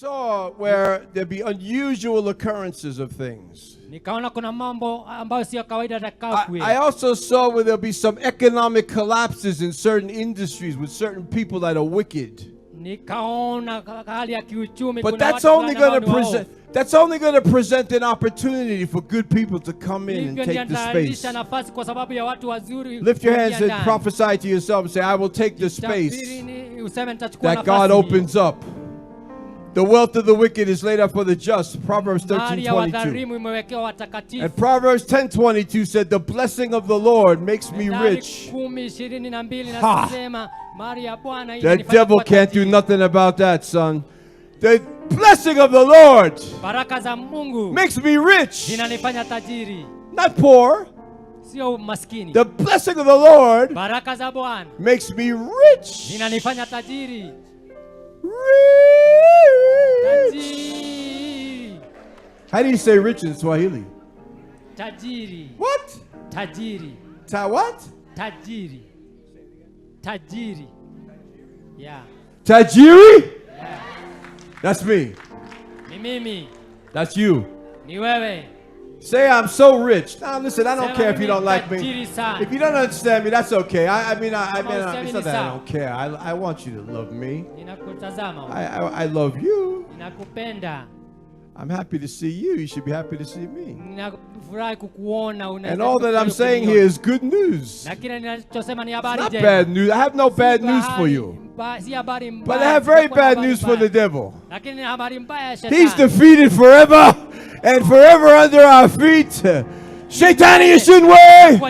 saw where there be unusual occurrences of things. Nikaona kuna mambo ambayo sio kawaida yatakayokuwa. I also saw where there'll be some economic collapses in certain industries with certain people that are wicked. Nikaona hali ya kiuchumi But kuna that's watu only ambao going ni to waovu. present present an opportunity for good people to come in and take the space. Nafasi kwa sababu ya watu wazuri. Lift your hands and prophesy to yourself and say, I will take the space Useme nitachukua that God opens up. The wealth of the wicked is laid up for the just. Proverbs 13:22. And Proverbs 10:22 said, the blessing of the Lord makes me rich. Ha! The devil can't do nothing about that, son. The blessing of the Lord makes me rich. Not poor. The blessing of the Lord makes me rich. Rich. How do you say rich in Swahili? Tajiri. What? Tajiri. What? Tajiri. Tajiri. Yeah. Tajiri? Yeah. That's me. Ni mimi. That's you. Ni wewe. Say I'm so rich. Now listen, I don't care if you don't like me. If you don't understand me, that's okay. I mean, it's not that I don't care. I want you to love me. I love you. I'm happy to see you. You should be happy to see me. And all that I'm saying here is good news. It's not bad news. I have no bad news for you. But I have very bad news for the devil. He's defeated forever and forever under our feet. Shetani Sendwave!